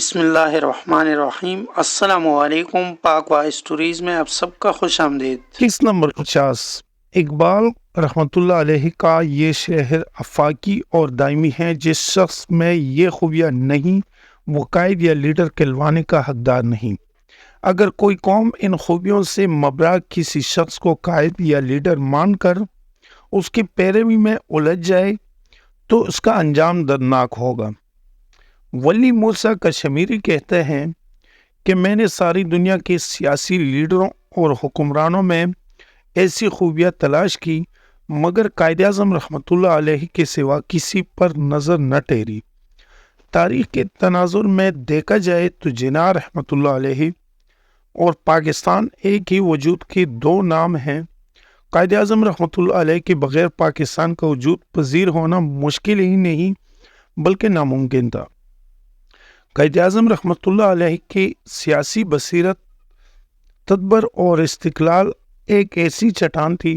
بسم اللہ الرحمن الرحیم۔ السلام علیکم۔ پاک وائس اسٹوریز میں آپ سب کا خوش آمدید۔ کس نمبر 50 اقبال رحمۃ اللہ علیہ کا یہ شعر آفاقی اور دائمی ہے۔ جس شخص میں یہ خوبیاں نہیں وہ قائد یا لیڈر کہلوانے کا حقدار نہیں۔ اگر کوئی قوم ان خوبیوں سے مبرا کسی شخص کو قائد یا لیڈر مان کر اس کی پیروی میں الجھ جائے تو اس کا انجام دردناک ہوگا۔ ولی موسیٰ کشمیری کہتے ہیں کہ میں نے ساری دنیا کے سیاسی لیڈروں اور حکمرانوں میں ایسی خوبیاں تلاش کی مگر قائد اعظم رحمۃ اللہ علیہ کے سوا کسی پر نظر نہ ٹھہری۔ تاریخ کے تناظر میں دیکھا جائے تو جناح رحمۃ اللہ علیہ اور پاکستان ایک ہی وجود کے دو نام ہیں۔ قائد اعظم رحمۃ اللہ علیہ کے بغیر پاکستان کا وجود پذیر ہونا مشکل ہی نہیں بلکہ ناممکن تھا۔ قائد اعظم رحمۃ اللہ علیہ کی سیاسی بصیرت، تدبر اور استقلال ایک ایسی چٹان تھی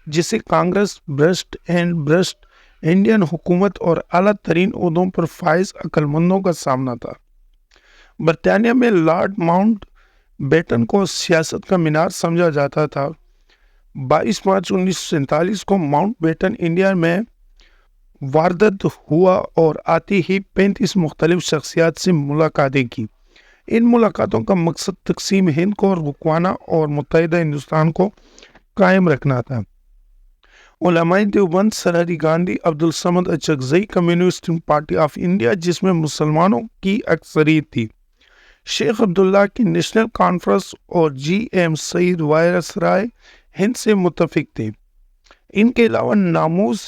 جسے Congress burst and burst Indian حکومت اور اعلیٰ ترین عہدوں پر فائز عقل مندوں کا سامنا تھا۔ برطانیہ میں لارڈ ماؤنٹ بیٹن کو سیاست کا مینار سمجھا جاتا تھا۔ 22 مارچ 1947 کو ماؤنٹ بیٹن انڈیا میں واردات ہوا اور آتے ہی 35 مختلف شخصیات سے ملاقاتیں کی۔ ان ملاقاتوں کا مقصد تقسیم ہند کو رکوانا اور متحدہ ہندوستان کو قائم رکھنا تھا۔ علماء دیوبند، سرہری Gandhi, Abdul Samad Achakzai, communist party of India جس میں مسلمانوں کی اکثریت تھی، شیخ عبداللہ کی نیشنل کانفرنس اور جی ایم سعید وائسرائے ہند سے متفق تھے۔ ان کے علاوہ ناموز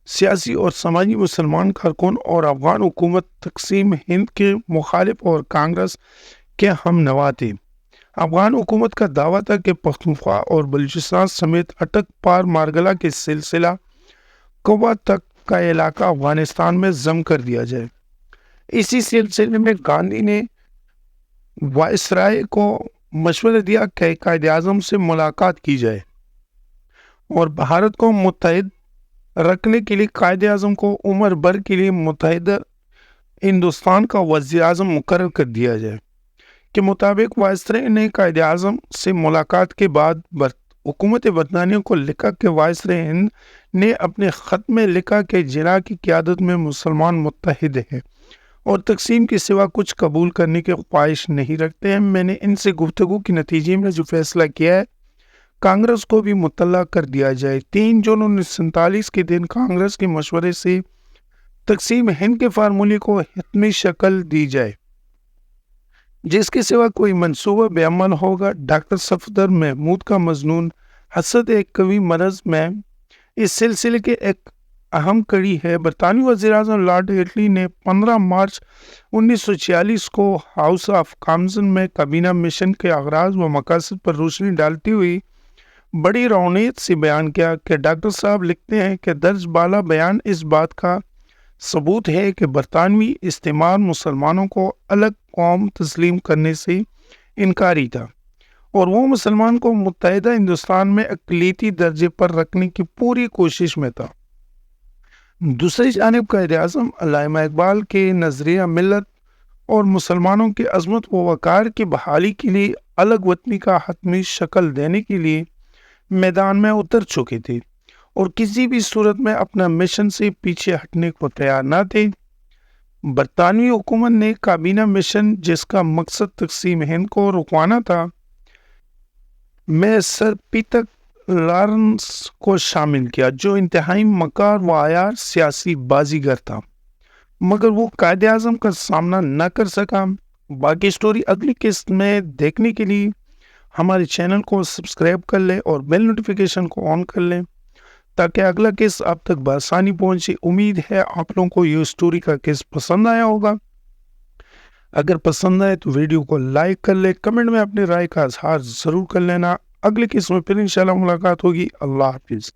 سیاسی اور سماجی مسلمان کارکن اور افغان حکومت تقسیم ہند کے مخالف اور کانگریس کے ہم نوا تھے۔ افغان حکومت کا دعویٰ تھا کہ پختونخوا اور بلوچستان سمیت اٹک پار مارگلہ کے سلسلہ قبا تک کا علاقہ افغانستان میں ضم کر دیا جائے۔ اسی سلسلے میں گاندھی نے وائسرائے کو مشورہ دیا کہ قائد اعظم سے ملاقات کی جائے اور بھارت کو متحد رکھنے کے لیے قائد اعظم کو عمر بھر کے لیے متحدہ ہندوستان کا وزیر اعظم مقرر کر دیا جائے۔ کے مطابق وائسرائے نے قائد اعظم سے ملاقات کے بعد حکومت برطانیہ کو لکھا کہ وائسرائے ہند نے اپنے خط میں لکھا کہ جناح کی قیادت میں مسلمان متحد ہیں اور تقسیم کے سوا کچھ قبول کرنے کی خواہش نہیں رکھتے ہیں۔ میں نے ان سے گفتگو کے نتیجے میں جو فیصلہ کیا ہے کانگریس کو بھی مطلع کر دیا جائے۔ 3 جون 1947 کے دن کانگریس کے مشورے سے تقسیم ہند کے فارمولے کو حتمی شکل دی جائے جس کے سوا کوئی منصوبہ بے عمل ہوگا۔ ڈاکٹر صفدر محمود کا مضمون حسد ایک قوی مرض میں اس سلسلے کے ایک اہم کڑی ہے۔ برطانوی وزیر اعظم لارڈ ایٹلی نے 15 مارچ 1946 کو ہاؤس آف کامنز میں کابینہ مشن کے اغراض و مقاصد پر روشنی ڈالتی ہوئی بڑی روانیت سے بیان کیا کہ ڈاکٹر صاحب لکھتے ہیں کہ درج بالا بیان اس بات کا ثبوت ہے کہ برطانوی استعمار مسلمانوں کو الگ قوم تسلیم کرنے سے انکاری تھا اور وہ مسلمان کو متحدہ ہندوستان میں اقلیتی درجے پر رکھنے کی پوری کوشش میں تھا۔ دوسری جانب قائد اعظم علامہ اقبال کے نظریہ ملت اور مسلمانوں کی عظمت و وقار کی بحالی کے لیے الگ وطنی کا حتمی شکل دینے کے لیے میدان میں اتر چکے تھے اور کسی بھی صورت میں اپنا مشن سے پیچھے ہٹنے کو تیار نہ تھے۔ برطانوی حکومت نے کابینہ مشن جس کا مقصد تقسیم ہند کو رکوانا تھا میں سر پیٹر لارنس کو شامل کیا جو انتہائی مکار و عیار سیاسی بازیگر تھا مگر وہ قائد اعظم کا سامنا نہ کر سکا۔ باقی سٹوری اگلی قسط میں دیکھنے کے لیے ہمارے چینل کو سبسکرائب کر لیں اور بیل نوٹیفیکیشن کو آن کر لیں تاکہ اگلا کیس آپ تک بآسانی پہنچے۔ امید ہے آپ لوگوں کو یہ سٹوری کا کیس پسند آیا ہوگا۔ اگر پسند آئے تو ویڈیو کو لائک کر لیں، کمنٹ میں اپنی رائے کا اظہار ضرور کر لینا۔ اگلے کیس میں پھر انشاءاللہ ملاقات ہوگی۔ اللہ حافظ۔